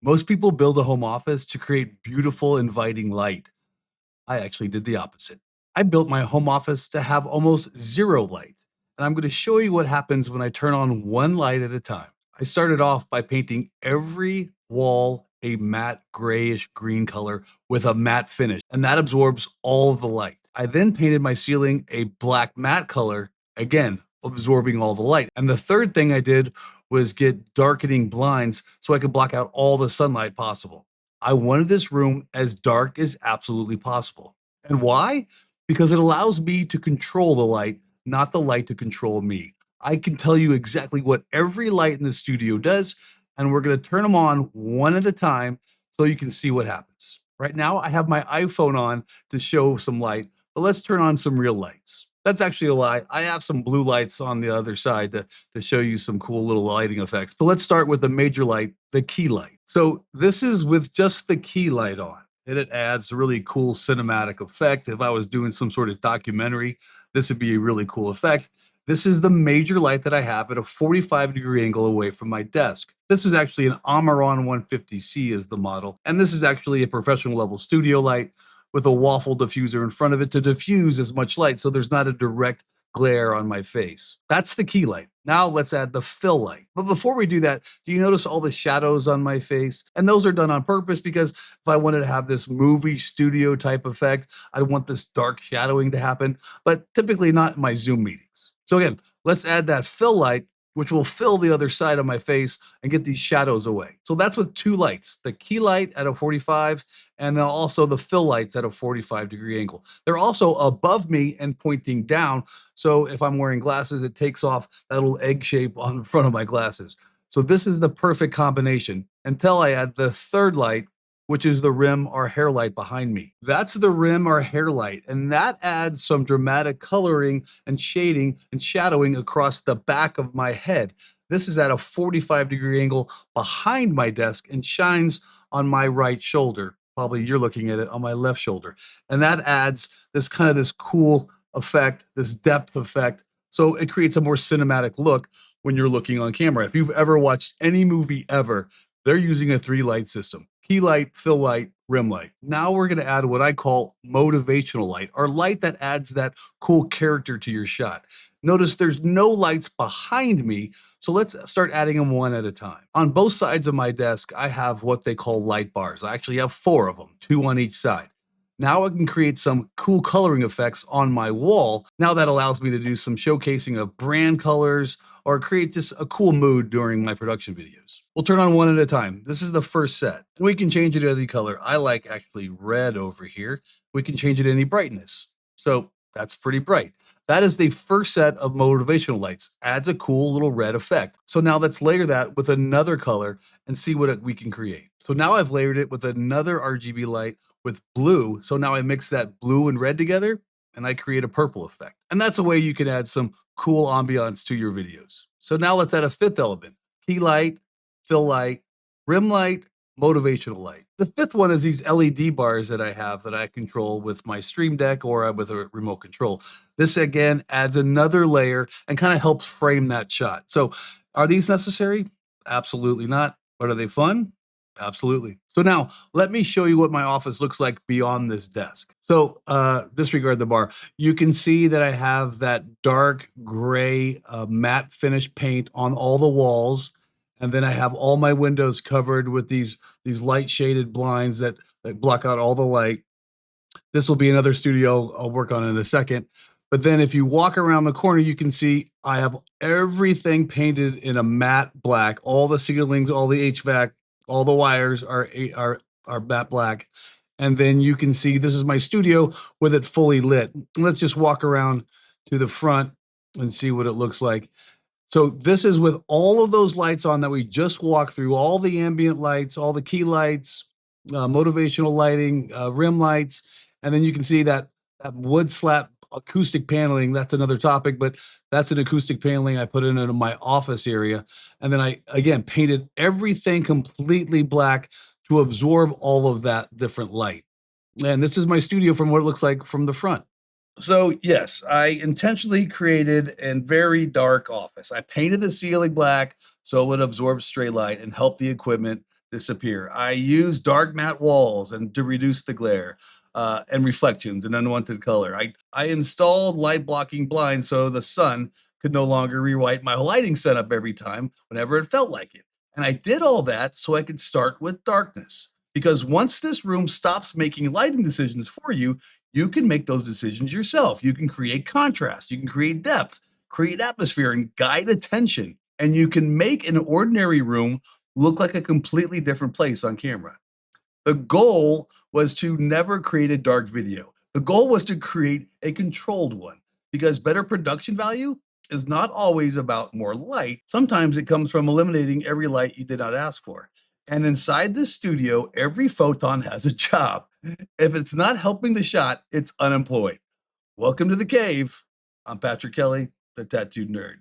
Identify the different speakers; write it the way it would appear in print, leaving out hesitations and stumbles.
Speaker 1: Most people build a home office to create beautiful, inviting light. I actually did the opposite. I built my home office to have almost zero light. And I'm going to show you what happens when I turn on one light at a time. I started off by painting every wall a matte grayish green color with a matte finish, and that absorbs all of the light. I then painted my ceiling a black matte color, again, absorbing all the light. And the third thing I did was get darkening blinds so I could block out all the sunlight possible. I wanted this room as dark as absolutely possible. And why? Because it allows me to control the light, not the light to control me. I can tell you exactly what every light in the studio does, and we're going to turn them on one at a time so you can see what happens. Right now, I have my iPhone on to show some light, but let's turn on some real lights. That's actually a lie. I have some blue lights on the other side to show you some cool little lighting effects. But let's start with the major light, the key light. So this is with just the key light on. And it adds a really cool cinematic effect. If I was doing some sort of documentary, this would be a really cool effect. This is the major light that I have at a 45-degree angle away from my desk. This is actually an Amaron 150C is the model. And this is actually a professional level studio light with a waffle diffuser in front of it to diffuse as much light so there's not a direct glare on my face. That's the key light. Now let's add the fill light. But before we do that, do you notice all the shadows on my face? And those are done on purpose because if I wanted to have this movie studio type effect, I want this dark shadowing to happen, but typically not in my Zoom meetings. So again, let's add that fill light, which will fill the other side of my face and get these shadows away. So that's with two lights, the key light at a 45 and then also the fill lights at a 45-degree angle. They're also above me and pointing down. So if I'm wearing glasses, it takes off that little egg shape on the front of my glasses. So this is the perfect combination until I add the third light, which is the rim or hair light behind me. That's the rim or hair light, and that adds some dramatic coloring and shading and shadowing across the back of my head. This is at a 45-degree angle behind my desk and shines on my right shoulder. Probably you're looking at it on my left shoulder. And that adds this cool effect, this depth effect. So it creates a more cinematic look when you're looking on camera. If you've ever watched any movie ever, they're using a 3-light system: key light, fill light, rim light. Now we're going to add what I call motivational light, or light that adds that cool character to your shot. Notice there's no lights behind me, so let's start adding them one at a time. On both sides of my desk, I have what they call light bars. I actually have 4 of them, 2 on each side. Now I can create some cool coloring effects on my wall. Now that allows me to do some showcasing of brand colors or create just a cool mood during my production videos. We'll turn on one at a time. This is the first set. And we can change it to any color. I like actually red over here. We can change it to any brightness. So that's pretty bright. That is the first set of motivational lights. Adds a cool little red effect. So now let's layer that with another color and see what we can create. So now I've layered it with another RGB light with blue. So now I mix that blue and red together and I create a purple effect. And that's a way you can add some cool ambiance to your videos. So now let's add a 5th element: key light, fill light, rim light, motivational light. The 5th one is these LED bars that I have that I control with my Stream Deck or with a remote control. This again adds another layer and kind of helps frame that shot. So are these necessary? Absolutely not. But are they fun? Absolutely. So now let me show you what my office looks like beyond this desk. So disregard the bar. You can see that I have that dark gray matte finish paint on all the walls. And then I have all my windows covered with these light shaded blinds that block out all the light. This will be another studio I'll work on in a second. But then if you walk around the corner, you can see I have everything painted in a matte black. All the ceilings, all the HVAC, all the wires are matte black. And then you can see this is my studio with it fully lit. Let's just walk around to the front and see what it looks like. So this is with all of those lights on that we just walked through, all the ambient lights, all the key lights, motivational lighting, rim lights. And then you can see that wood slap acoustic paneling. That's another topic, but that's an acoustic paneling I put in my office area. And then I, again, painted everything completely black to absorb all of that different light. And this is my studio from what it looks like from the front. So yes, I intentionally created a very dark office. I painted the ceiling black so it would absorb stray light and help the equipment disappear. I use dark matte walls and to reduce the glare and reflections and unwanted color. I installed light blocking blinds so the sun could no longer rewrite my lighting setup every time whenever it felt like it. And I did all that so I could start with darkness. Because once this room stops making lighting decisions for you, you can make those decisions yourself. You can create contrast, you can create depth, create atmosphere, and guide attention. And you can make an ordinary room look like a completely different place on camera. The goal was to never create a dark video. The goal was to create a controlled one because better production value is not always about more light. Sometimes it comes from eliminating every light you did not ask for. And inside this studio, every photon has a job. If it's not helping the shot, it's unemployed. Welcome to the cave. I'm Patrick Kelly, the Tattooed Nerd.